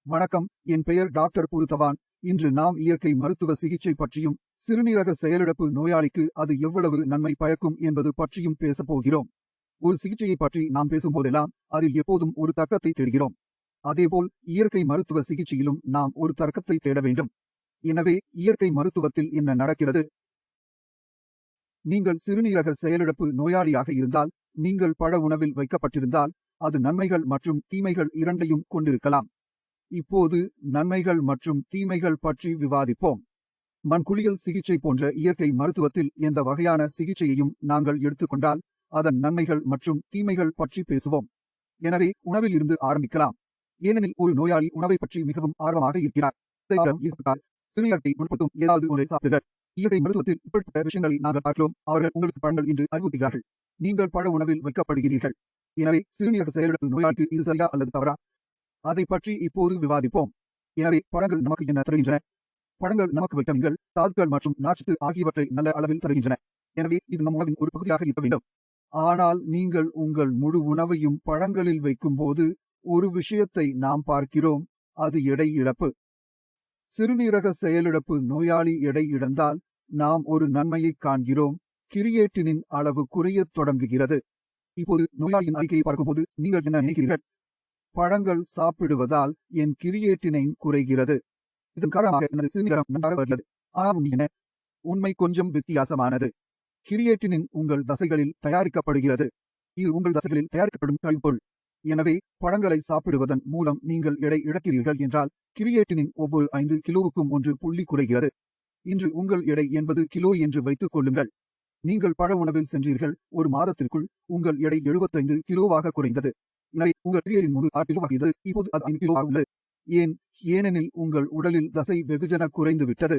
வணக்கம், என் பெயர் டாக்டர் புருத்தவான். இன்று நாம் இயற்கை மருத்துவ சிகிச்சை பற்றியும், சிறுநீரக செயலிழப்பு நோயாளிக்கு அது எவ்வளவு நன்மை பயக்கும் என்பது பற்றியும் பேசப் போகிறோம். ஒரு சிகிச்சையை பற்றி நாம் பேசும்போதெல்லாம் அதில் எப்போதும் ஒரு தர்க்கத்தை தேடுகிறோம். அதேபோல் இயற்கை மருத்துவ சிகிச்சையிலும் நாம் ஒரு தர்க்கத்தை தேட வேண்டும். எனவே இயற்கை மருத்துவத்தில் என்ன நடக்கிறது? நீங்கள் சிறுநீரக செயலிழப்பு நோயாளியாக இருந்தால், நீங்கள் பழ உணவில் வைக்கப்பட்டிருந்தால், அது நன்மைகள் மற்றும் தீமைகள் இரண்டையும் கொண்டிருக்கலாம். இப்போது நன்மைகள் மற்றும் தீமைகள் பற்றி விவாதிப்போம். மண்குளியல் சிகிச்சை போன்ற இயற்கை மருத்துவத்தில் எந்த வகையான சிகிச்சையையும் நாங்கள் எடுத்துக்கொண்டால் அதன் நன்மைகள் மற்றும் தீமைகள் பற்றி பேசுவோம். எனவே உணவில் இருந்து ஆரம்பிக்கலாம். ஏனெனில் ஒரு நோயாளி உணவை பற்றி மிகவும் ஆர்வமாக இருக்கிறார். சிறுநீரகத்தை குணப்படுத்தும் ஏதாவது ஒன்றை சாப்பிடுங்கள். இயற்கை மருத்துவத்தில் இப்படிப்பட்ட விஷயங்களை நாங்கள் பார்க்கிறோம். அவர்கள் உங்களுக்கு பழங்கள் என்று அறிவுறுத்துகிறார்கள். நீங்கள் பழ உணவில் வைக்கப்படுகிறீர்கள். எனவே சிறுநீரக செயலிழப்பு நோயாளிக்கு இது சரியா அல்லது தவறா? அதை பற்றி இப்போது விவாதிப்போம். எனவே பழங்கள் நமக்கு என்ன தருகின்றன? பழங்கள் நமக்கு வைட்டமின்கள், தாதுக்கள் மற்றும் நார்ச்சத்து ஆகியவற்றை நல்ல அளவில் தருகின்றன. எனவே இது நம் உணவின் ஒரு பகுதியாக இருக்க வேண்டும். ஆனால் நீங்கள் உங்கள் முழு உணவையும் பழங்களில் வைக்கும்போது ஒரு விஷயத்தை நாம் பார்க்கிறோம், அது எடை இழப்பு. சிறுநீரக செயலிழப்பு நோயாளி எடை இழந்தால் நாம் ஒரு நன்மையை காண்கிறோம். கிரியேட்டினின் அளவு குறையத் தொடங்குகிறது. இப்போது நோயாளியின் அறிக்கையை பார்க்கும்போது நீங்கள் என்ன நினைக்கிறீர்கள்? பழங்கள் சாப்பிடுவதால் என் கிரியேட்டினைன் குறைகிறது. இதன் காரணமாக எனது சிறுநீரகம் நன்றாக வருகிறது. ஆனால் உண்மை கொஞ்சம் வித்தியாசமானது. கிரியேட்டினின் உங்கள் தசைகளில் தயாரிக்கப்படுகிறது. இது உங்கள் தசைகளில் தயாரிக்கப்படும் கழிவுப்பொருள். எனவே பழங்களை சாப்பிடுவதன் மூலம் நீங்கள் எடை இழக்கிறீர்கள் என்றால் கிரியேட்டினின் ஒவ்வொரு 5 கிலோவுக்கும் 1 புள்ளி குறைகிறது. இன்று உங்கள் எடை 80 கிலோ என்று வைத்துக் கொள்ளுங்கள். நீங்கள் பழ உணவில் சென்றீர்கள். ஒரு மாதத்திற்குள் உங்கள் எடை 75 கிலோவாக குறைந்தது. எனவே உங்கள் கிரியேட்டின் முழு 6 கிலோவாக இருந்தது. இப்போது அது 5 கிலோவாக உள்ளது. ஏனெனில் உங்கள் உடலில் தசை வெகுஜன குறைந்து விட்டது.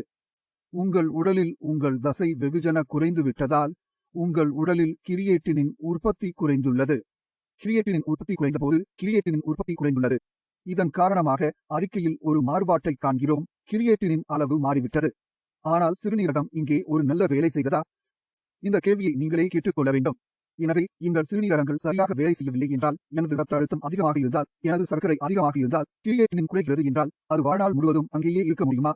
உங்கள் தசை வெகுஜன குறைந்து விட்டதால் உங்கள் உடலில் கிரியேட்டினின் உற்பத்தி குறைந்துள்ளது. கிரியேட்டினின் உற்பத்தி குறைந்தபோது கிரியேட்டினின் உற்பத்தி குறைந்துள்ளது. இதன் காரணமாக அறிக்கையில் ஒரு மாறுபாட்டை காண்கிறோம். கிரியேட்டினின் அளவு மாறிவிட்டது. ஆனால் சிறுநீரகம் இங்கே ஒரு நல்ல வேலை செய்ததா? இந்த கேள்வியை நீங்களே கேட்டுக்கொள்ள வேண்டும். எனவே எங்கள் சிறுநீரகங்கள் சரியாக வேலை செய்யவில்லை என்றால், எனது ரத்த அழுத்தம் அதிகமாக இருந்தால், எனது சர்க்கரை அதிகமாக இருந்தால், கிரியேட்டினின் குறைகிறது என்றால் அது வாழ்நாள் முழுவதும் அங்கேயே இருக்க முடியுமா?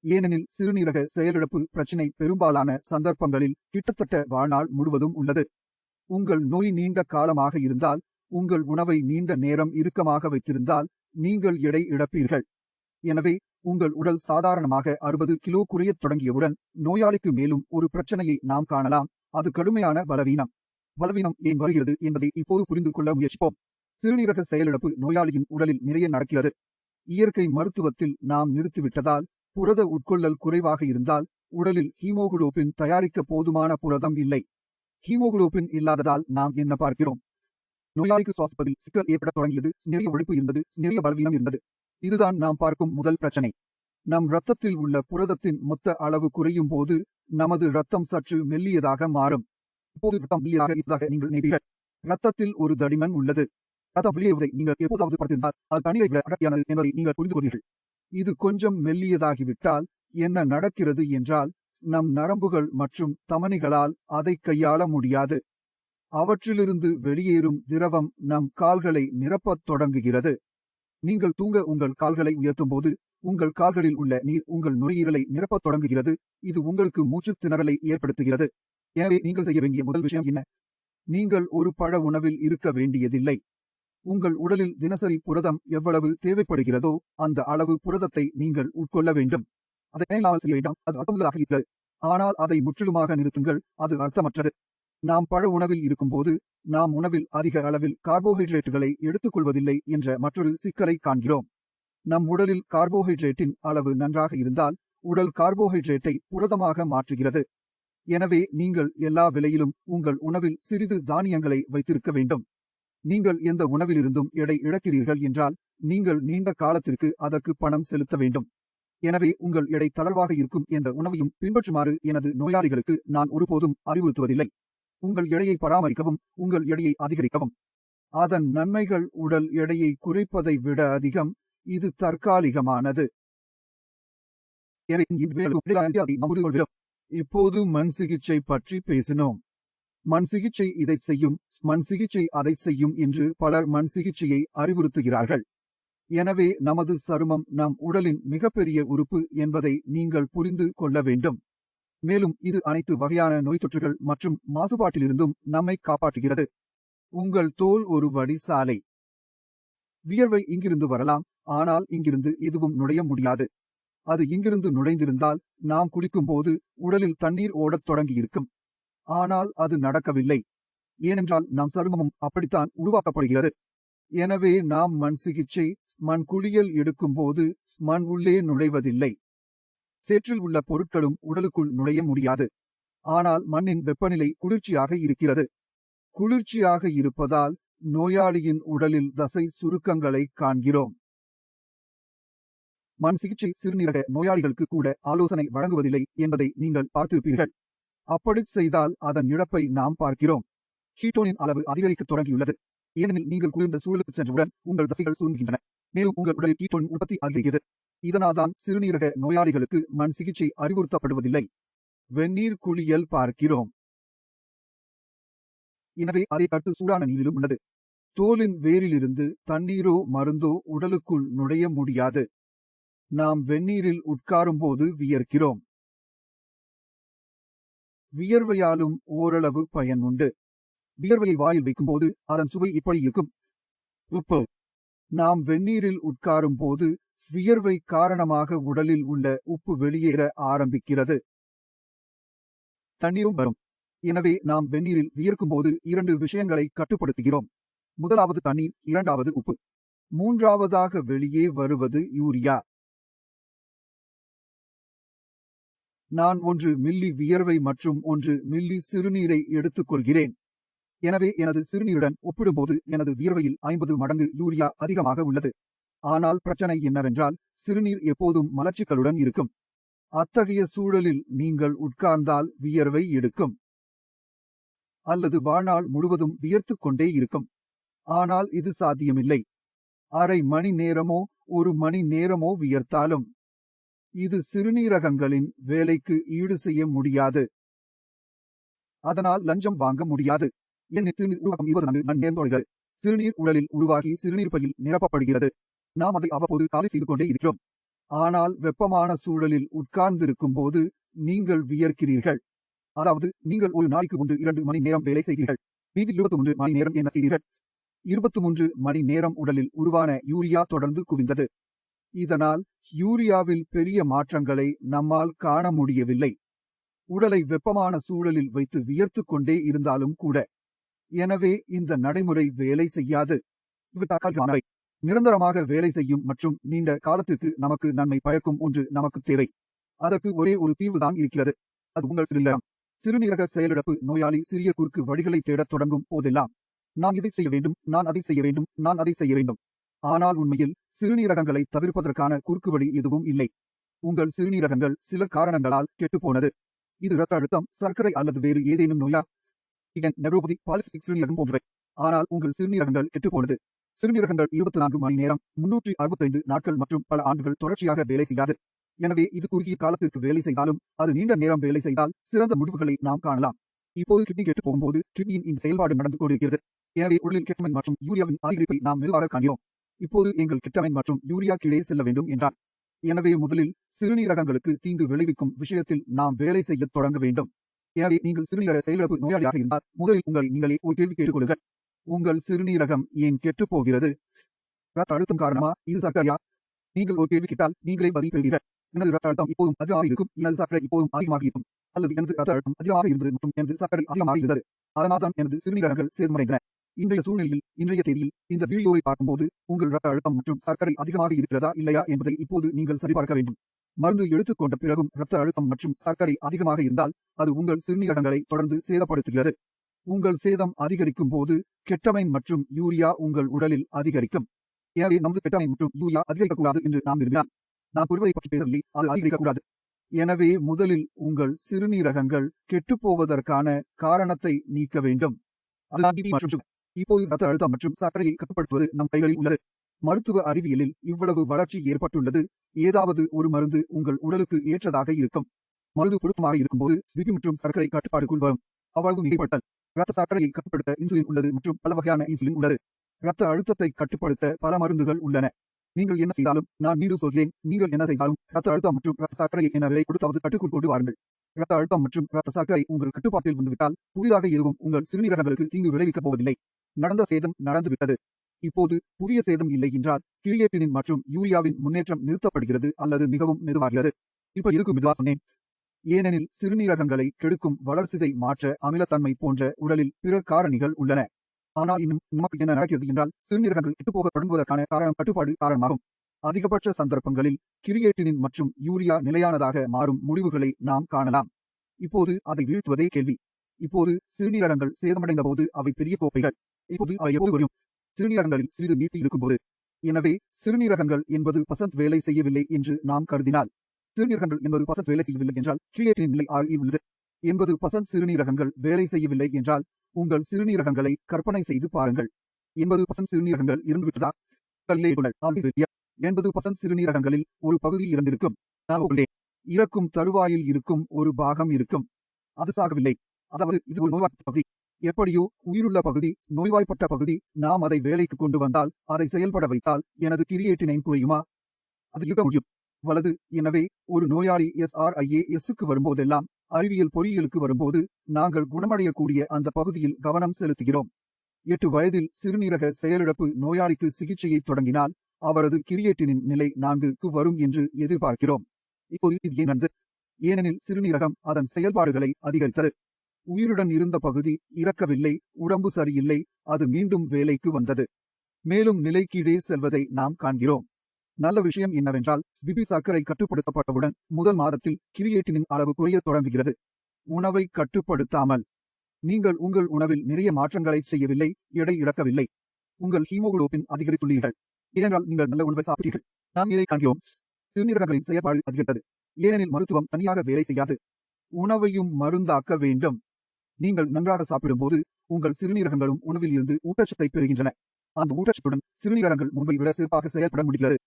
ஏனெனில் சிறுநீரக செயலிழப்பு பிரச்சினை பெரும்பாலான சந்தர்ப்பங்களில் கிட்டத்தட்ட வாழ்நாள் முழுவதும் உள்ளது. உங்கள் நோய் நீண்ட காலமாக இருந்தால், உங்கள் உணவை நீண்ட நேரம் இறுக்கமாக வைத்திருந்தால் நீங்கள் எடை இழப்பீர்கள். எனவே உங்கள் உடல் சாதாரணமாக 60 கிலோ குறையத் தொடங்கியவுடன் நோயாளிக்கு மேலும் ஒரு பிரச்சனையை நாம் காணலாம். அது கடுமையான பலவீனம். பலவீனம் ஏன் வருகிறது என்பதை இப்போது புரிந்து கொள்ள முயற்சிப்போம். சிறுநீரக செயலிழப்பு நோயாளியின் உடலில் நிறைய நடக்கிறது. இயற்கை மருத்துவத்தில் நாம் நிறுத்திவிட்டதால், புரத உட்கொள்ளல் குறைவாக இருந்தால் உடலில் ஹீமோகுளோபின் தயாரிக்க போதுமான புரதம் இல்லை. ஹீமோகுளோபின் இல்லாததால் நாம் என்ன பார்க்கிறோம்? நோயாளிக்கு சுவாசிப்பதில் சிக்கல் ஏற்படத் தொடங்கியது. நிறைய ஒழிப்பு இருந்தது. நிறைய பலவீனம் இருந்தது. இதுதான் நாம் பார்க்கும் முதல் பிரச்சனை. நம் இரத்தத்தில் உள்ள புரதத்தின் மொத்த அளவு குறையும் போது நமது இரத்தம் சற்று மெல்லியதாக மாறும். இப்போது ரத்தம் மெல்லியதாக இருப்பதாக நீங்கள் நினைப்பீர்கள். ரத்தத்தில் ஒரு தடிமன் உள்ளது. ரத்தம் வெளியேறுவதை நீங்கள் எப்போதாவது பார்த்திருந்தால் அது தண்ணீரை விட அடர்த்தியானது என்பதை நீங்கள் புரிந்து கொள்வீர்கள். இது கொஞ்சம் மெல்லியதாகிவிட்டால் என்ன நடக்கிறது என்றால், நம் நரம்புகள் மற்றும் தமனிகளால் அதை கையாள முடியாது. அவற்றிலிருந்து வெளியேறும் திரவம் நம் கால்களை நிரப்பத் தொடங்குகிறது. நீங்கள் தூங்க உங்கள் கால்களை உயர்த்தும் போது உங்கள் கால்களில் உள்ள நீர் உங்கள் நுரையீரலை நிரப்பத் தொடங்குகிறது. இது உங்களுக்கு மூச்சுத் திணறலை ஏற்படுத்துகிறது. எனவே நீங்கள் செய்ய வேண்டிய முதல் விஷயம் என்ன? நீங்கள் ஒரு பழ உணவில் இருக்க வேண்டியதில்லை. உங்கள் உடலில் தினசரி புரதம் எவ்வளவு தேவைப்படுகிறதோ அந்த அளவு புரதத்தை நீங்கள் உட்கொள்ள வேண்டும். அதை மேலாமல் செய்ய வேண்டாம். அது அர்த்தமுள்ளதாக இருக்கிறது. ஆனால் அதை முற்றிலுமாக நிறுத்துங்கள். அது அர்த்தமற்றது. நாம் பழ உணவில் இருக்கும்போது நாம் உணவில் அதிக அளவில் கார்போஹைட்ரேட்டுகளை எடுத்துக்கொள்வதில்லை என்ற மற்றொரு சிக்கலை காண்கிறோம். நம் உடலில் கார்போஹைட்ரேட்டின் அளவு நன்றாக இருந்தால் உடல் கார்போஹைட்ரேட்டை புரதமாக மாற்றுகிறது. எனவே நீங்கள் எல்லா விலையிலும் உங்கள் உணவில் சிறிது தானியங்களை வைத்திருக்க வேண்டும். நீங்கள் எந்த உணவிலிருந்தும் எடை இழக்கிறீர்கள் என்றால் நீங்கள் நீண்ட காலத்திற்கு அதற்கு பணம் செலுத்த வேண்டும். எனவே உங்கள் எடை தளர்வாக இருக்கும் எந்த உணவையும் பின்பற்றுமாறு எனது நோயாளிகளுக்கு நான் ஒருபோதும் அறிவுறுத்துவதில்லை. உங்கள் எடையை பராமரிக்கவும், உங்கள் எடையை அதிகரிக்கவும். அதன் நன்மைகள் உடல் எடையை குறைப்பதை விட அதிகம். இது தற்காலிகமானது. இப்போது மண் சிகிச்சை பற்றி பேசினோம். மண் சிகிச்சை இதைச் செய்யும், மண் சிகிச்சை அதைச் செய்யும் என்று பலர் மண் சிகிச்சையை அறிவுறுத்துகிறார்கள். எனவே நமது சருமம் நம் உடலின் மிகப்பெரிய உறுப்பு என்பதை நீங்கள் புரிந்து கொள்ள வேண்டும். மேலும் இது அனைத்து வகையான நோய் தொற்றுகள் மற்றும் மாசுபாட்டிலிருந்தும் நம்மை காப்பாற்றுகிறது. உங்கள் தோல் ஒரு வடிசாலை. வியர்வை இங்கிருந்து வரலாம், ஆனால் இங்கிருந்து எதுவும் நுழைய முடியாது. அது இங்கிருந்து நுழைந்திருந்தால் நாம் குளிக்கும்போது உடலில் தண்ணீர் ஓடத் தொடங்கியிருக்கும். ஆனால் அது நடக்கவில்லை, ஏனென்றால் நம் சருமமும் அப்படித்தான் உருவாக்கப்படுகிறது. எனவே நாம் மண் சிகிச்சை, மண் குளியல் எடுக்கும்போது மண் உள்ளே நுழைவதில்லை. சேற்றில் உள்ள பொருட்களும் உடலுக்குள் நுழைய முடியாது. ஆனால் மண்ணின் வெப்பநிலை குளிர்ச்சியாக இருக்கிறது. குளிர்ச்சியாக இருப்பதால் நோயாளியின் உடலில் தசை சுருக்கங்களை காண்கிறோம். மண் சிகிச்சை சிறுநீரக நோயாளிகளுக்கு கூட ஆலோசனை வழங்குவதில்லை என்பதை நீங்கள் பார்த்திருப்பீர்கள். அப்படி செய்தால் அதன் இழப்பை நாம் பார்க்கிறோம். கீட்டோனின் அளவு அதிகரிக்கத் தொடங்கியுள்ளது, ஏனெனில் நீங்கள் குளிர்ந்த சூழலுக்கு சென்றவுடன் உங்கள் தசைகள் சுருங்குகின்றன. மேலும் உங்கள் உடலில் கீட்டோனின் உற்பத்தி அதிகரிக்கிறது. இதனால்தான் சிறுநீரக நோயாளிகளுக்கு மண் சிகிச்சை அறிவுறுத்தப்படுவதில்லை. வெந்நீர் குளியல் பார்க்கிறோம். எனவே அதே கருத்து சூடான நீரிலும் உள்ளது. தோலின் வேரிலிருந்து தண்ணீரோ மருந்தோ உடலுக்குள் நுழைய முடியாது. நாம் வெந்நீரில் உட்காரும்போது வியர்க்கிறோம். வியர்வையாலும் ஓரளவு பயன் உண்டு. வியர்வையை வாயில் வைக்கும்போது அதன் சுவை இப்படி இருக்கும். உப்பு. நாம் வெந்நீரில் உட்காரும் போது வியர்வை காரணமாக உடலில் உள்ள உப்பு வெளியேற ஆரம்பிக்கிறது. தண்ணீரும் வரும். எனவே நாம் வெந்நீரில் வியர்க்கும்போது 2 விஷயங்களை கட்டுப்படுத்துகிறோம். முதலாவது தண்ணீர், இரண்டாவது உப்பு. மூன்றாவதாக வெளியே வருவது யூரியா. நான் 1 மில்லி வியர்வை மற்றும் 1 மில்லி சிறுநீரை எடுத்துக்கொள்கிறேன். எனவே எனது சிறுநீருடன் ஒப்பிடும்போது எனது வியர்வையில் 50 மடங்கு யூரியா அதிகமாக உள்ளது. ஆனால் பிரச்சனை என்னவென்றால் சிறுநீர் எப்போதும் மலச்சிக்கலுடன் இருக்கும். அத்தகைய சூழலில் நீங்கள் உட்கார்ந்தால் வியர்வை எடுக்கும். அல்லது வாழ்நாள் முழுவதும் வியர்த்துக் கொண்டே இருக்கும். ஆனால் இது சாத்தியமில்லை. அரை மணி நேரமோ 1 மணி நேரமோ வியர்த்தாலும் இது சிறுநீரகங்களின் வேலைக்கு ஈடு செய்ய முடியாது. அதனால் லஞ்சம் வாங்க முடியாது. ஏனெனில் சிறுநீர் உருவாக்கம் 24 மணி நேரம் தொடர்கிறது. சிறுநீர் உடலில் உருவாகி சிறுநீர் பையில் நிரப்பப்படுகிறது. நாம் அதை அவ்வப்போது காலி செய்து கொண்டே இருக்கிறோம். ஆனால் வெப்பமான சூழலில் உட்கார்ந்திருக்கும் போது நீங்கள் வியர்க்கிறீர்கள். அதாவது நீங்கள் ஒரு நாளைக்கு 1-2 மணி நேரம் வேலை செய்கிறீர்கள். மீதி 23 மணி நேரம் என்ன செய்கிறீர்கள்? 23 மணி நேரம் உடலில் உருவான யூரியா தொடர்ந்து குவிந்தது. இதனால் யூரியாவில் பெரிய மாற்றங்களை நம்மால் காண முடியவில்லை. உடலை வெப்பமான சூழலில் வைத்து வியர்த்துக் கொண்டே இருந்தாலும் கூட. எனவே இந்த நடைமுறை வேலை செய்யாது. இவை தற்காலிகமானவை. நிரந்தரமாக வேலை செய்யும் மற்றும் நீண்ட காலத்திற்கு நமக்கு நன்மை பயக்கும் ஒன்று நமக்கு தேவை. அதற்கு ஒரே ஒரு தீர்வுதான் இருக்கிறது. அது உங்கள் சிறுநீரகம். சிறுநீரக செயலிழப்பு நோயாளி சிறிய குறுக்கு வழிகளை தேடத் தொடங்கும் போதெல்லாம் நான் இதை செய்ய வேண்டும், நான் அதை செய்ய வேண்டும், நான் அதை செய்ய வேண்டும். ஆனால் உண்மையில் சிறுநீரகங்களை தவிர்ப்பதற்கான குறுக்கு வழி எதுவும் இல்லை. உங்கள் சிறுநீரகங்கள் சில காரணங்களால் கெட்டுப்போனது. இது இரத்த அழுத்தம், சர்க்கரை அல்லது வேறு ஏதேனும் நோயா, நெப்ரோபதி, பாலிசிஸ்டிக் சிறுநீரகம் போன்றவை. ஆனால் உங்கள் சிறுநீரகங்கள் கெட்டுப்போனது. சிறுநீரகங்கள் 24 மணி நேரம், 365 நாட்கள் மற்றும் பல ஆண்டுகள் தொடர்ச்சியாக வேலை செய்யாது. எனவே இது குறுகிய காலத்திற்கு வேலை செய்தாலும் அது நீண்ட நேரம் வேலை செய்தால் சிறந்த முடிவுகளை நாம் காணலாம். இப்போது கிட்னி கெட்டு போகும்போது கிட்னியின் இந்த செயல்பாடு நடந்து கொண்டிருக்கிறது. எனவே உடலில் கெட்டமைன் மற்றும் யூரியாவின் அதிகரிப்பை நாம் மெதுவாக காண்கிறோம். இப்போது எங்கள் கெட்டமைன் மற்றும் யூரியா கீழே செல்ல வேண்டும் என்றால், எனவே முதலில் சிறுநீரகங்களுக்கு தீங்கு விளைவிக்கும் விஷயத்தில் நாம் வேலை செய்யத் தொடங்க வேண்டும். எனவே நீங்கள் சிறுநீரக செயலிழப்பு நோயாளியாக இருந்தால் முதலில் உங்களை நீங்களே ஒரு கேள்வி கேட்டுக்கொள்ளுங்கள். உங்கள் சிறுநீரகம் ஏன் கெட்டுப் போகிறது? இரத்த அழுத்தம் காரணமா? இது சர்க்கரையா? நீங்கள் ஒரு கேள்வி கேட்டால் நீங்களே பதில் பெறுவீர்கள். எனது இரத்த அழுத்தம் இப்போதும் அதிகமாக இருக்கும், எனது சர்க்கரை இப்போதும் அதிகமாக இருக்கும். அல்லது எனது இரத்த அழுத்தம் அதிகமாக இருந்தது மற்றும் எனது சர்க்கரை அதிகமாக இருந்தது, அதனால்தான் எனது சிறுநீரகங்கள் சேதமடைந்தன. இன்றைய சூழ்நிலையில், இன்றைய தேதியில் இந்த வீடியோவை பார்க்கும்போது உங்கள் இரத்த அழுத்தம் மற்றும் சர்க்கரை அதிகமாக இருக்கிறதா இல்லையா என்பதை இப்போது நீங்கள் சரிபார்க்க வேண்டும். மருந்து எடுத்துக்கொண்ட பிறகும் இரத்த அழுத்தம் மற்றும் சர்க்கரை அதிகமாக இருந்தால் அது உங்கள் சிறுநீரகங்களை தொடர்ந்து சேதப்படுத்துகிறது. உங்கள் சேதம் அதிகரிக்கும் போது கெட்டமைன் மற்றும் யூரியா உங்கள் உடலில் அதிகரிக்கும். எனவே நமது கெட்டமைன் மற்றும் யூரியா அதிகரிக்கக்கூடாது என்று நாம் விரும்பினால், நான் கூறுவதை பற்றி பேசவில்லை, அது அதிகரிக்கக்கூடாது. எனவே முதலில் உங்கள் சிறுநீரகங்கள் கெட்டுப்போவதற்கான காரணத்தை நீக்க வேண்டும். அதுதான் பிபி மற்றும் சுகர். இப்போது இரத்த அழுத்தம் மற்றும் சர்க்கரையை கட்டுப்படுத்துவது நம் கைகளில் உள்ளது. மருத்துவ அறிவியலில் இவ்வளவு வளர்ச்சி ஏற்பட்டுள்ளது. ஏதாவது ஒரு மருந்து உங்கள் உடலுக்கு ஏற்றதாக இருக்கும். மருந்து பொருத்தமாக இருக்கும்போது பிபி மற்றும் சர்க்கரை கட்டுப்பாடுக்குள் வரும். அவ்வளவு மிகைப்படுத்தல். இரத்த சர்க்கரையை கட்டுப்படுத்த இன்சுலின் உள்ளது மற்றும் பல வகையான இன்சுலின் உள்ளது. இரத்த அழுத்தத்தை கட்டுப்படுத்த பல மருந்துகள் உள்ளன. நீங்கள் என்ன செய்தாலும், நான் மீண்டும் சொல்கிறேன், நீங்கள் என்ன செய்தாலும் இரத்த அழுத்தம் மற்றும் இரத்த சர்க்கரையை என விலை கொடுத்தாவது கட்டுக்குள் கொண்டு வாருங்கள். இரத்த அழுத்தம் மற்றும் இரத்த சர்க்கரை உங்கள் கட்டுப்பாட்டில் வந்துவிட்டால் புதிதாக எதுவும் உங்கள் சிறுநீரகங்களுக்கு தீங்கு விளைவிக்கப் போவதில்லை. நடந்த சேதம் நடந்துவிட்டது. இப்போது புதிய சேதம் இல்லை என்றால் கிரியேட்டினின் மற்றும் யூரியாவின் முன்னேற்றம் நிறுத்தப்படுகிறது அல்லது மிகவும் மெதுவாகிறது. இப்ப எதுக்கு மெதுவா சொன்னேன்? ஏனெனில் சிறுநீரகங்களை கெடுக்கும் வளர்சிதை மாற்ற அமிலத்தன்மை போன்ற உடலில் பிற காரணிகள் உள்ளன. ஆனால் இன்னும் நமக்கு என்ன நடக்கிறது என்றால் சிறுநீரகங்கள் கெட்டுப்போக தொடங்குவதற்கான காரணம் கட்டுப்பாடு காரணமாகும். அதிகபட்ச சந்தர்ப்பங்களில் கிரியேட்டினின் மற்றும் யூரியா நிலையானதாக மாறும் முடிவுகளை நாம் காணலாம். இப்போது அதை வீழ்த்துவதே கேள்வி. இப்போது சிறுநீரகங்கள் சேதமடைந்த போது அவை பெரிய கோப்பைகள். இப்போது அவை எப்போது குறையும்? சிறுநீரகங்களில் சிறிது மீட்பு இருக்கும்போது. எனவே சிறுநீரகங்கள் என்பது பசந்த் வேலை செய்யவில்லை என்று நாம் கருதினால், சிறுநீரகங்கள் என்பது பசந்த் வேலை செய்யவில்லை என்றால் கிரியேட்டினின் நிலை உள்ளது என்பது பசந்த் சிறுநீரகங்கள் வேலை செய்யவில்லை என்றால் உங்கள் சிறுநீரகங்களை கற்பனை செய்து பாருங்கள். 80% சிறுநீரகங்கள் இருந்துவிட்டதா? 80% சிறுநீரகங்களில் ஒரு பகுதி இறந்திருக்கும். இறக்கும் தருவாயில் இருக்கும் ஒரு பாகம் இருக்கும். அது சாகவில்லை. அதாவது இது ஒரு நோய்வாய்ப்பட்ட பகுதி. எப்படியோ உயிருள்ள பகுதி, நோய்வாய்ப்பட்ட பகுதி. நாம் அதை வேலைக்கு கொண்டு வந்தால், அதை செயல்பட வைத்தால் எனது கிரியேட்டினைன் குறையுமா? அது இருக்க முடியும். வலது. எனவே ஒரு நோயாளி SRIASக்கு வரும்போதெல்லாம், அறிவியல் பொறியியலுக்கு வரும்போது நாங்கள் குணமடையக்கூடிய அந்த பகுதியில் கவனம் செலுத்துகிறோம். 8 வயதில் சிறுநீரக செயலிழப்பு நோயாளிக்கு சிகிச்சையை தொடங்கினால் அவரது கிரியேட்டினின் நிலை 4க்கு வரும் என்று எதிர்பார்க்கிறோம். இப்போது இது ஏன் நடந்தது? ஏனெனில் சிறுநீரகம் அதன் செயல்பாடுகளை அதிகரித்தது. உயிருடன் இருந்த பகுதி இறக்கவில்லை, உடம்பு சரியில்லை, அது மீண்டும் வேலைக்கு வந்தது. மேலும் நிலை கீழே செல்வதை நாம் காண்கிறோம். நல்ல விஷயம் என்னவென்றால் பிபி சர்க்கரை கட்டுப்படுத்தப்பட்டவுடன் முதல் மாதத்தில் கிரியேட்டினின் அளவு குறையத் தொடங்குகிறது. உணவை கட்டுப்படுத்தாமல் நீங்கள் உங்கள் உணவில் நிறைய மாற்றங்களை செய்யவில்லை, எடை இழக்கவில்லை. உங்கள் ஹீமோகுளோபின் அதிகரித்துள்ளீர்கள். ஏனென்றால் நீங்கள் நல்ல உணவை சாப்பிட்டீர்கள். நாம் இதை காண்கிறோம். சிறுநீரகங்களின் செயற்பாடு அதிகரித்தது. ஏனெனில் மருத்துவம் தனியாக வேலை செய்யாது. உணவையும் மருந்தாக்க வேண்டும். நீங்கள் நன்றாக சாப்பிடும்போது உங்கள் சிறுநீரகங்களும் உணவில் இருந்து ஊட்டச்சத்தை பெறுகின்றன. அந்த ஊட்டச்சத்துடன் சிறுநீரகங்கள் முன்பை விட சிறப்பாக செயல்பட முடிகிறது.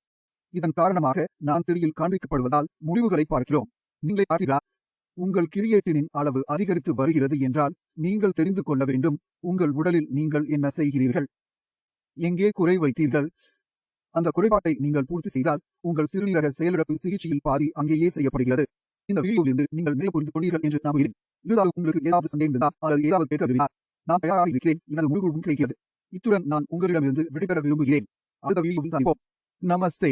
இதன் காரணமாக நான் திரையில் காண்பிக்கப்படுவதால் முடிவுகளை பார்க்கிறோம். நீங்களே பார்த்தீர்களா? உங்கள் கிரியேட்டினின் அளவு அதிகரித்து வருகிறது என்றால் நீங்கள் தெரிந்து கொள்ள வேண்டும், உங்கள் உடலில் நீங்கள் என்ன செய்கிறீர்கள், எங்கே குறை வைத்தீர்கள். அந்த குறைபாட்டை நீங்கள் பூர்த்தி செய்தால் உங்கள் சிறுநீரக செயலிழப்பு சிகிச்சையில் பாதி அங்கேயே செய்யப்படுகிறது. இந்த வீடியோவிலிருந்து நீங்கள் நிறைய புரிந்து கொண்டீர்கள் என்று நம்புகிறேன். இருந்தாலும் உங்களுக்கு ஏதாவது சந்தேகம் இருந்தால் அல்லது ஏதாவது கேட்க விரும்பினால் நான் தயாராக இருக்கிறேன். எனது முழு குழுவும் கிடைக்கிறது. இத்துடன் நான் உங்களிடமிருந்து விடைபெற விரும்புகிறேன். அடுத்த வீடியோவில் சந்திப்போம். நமஸ்தே.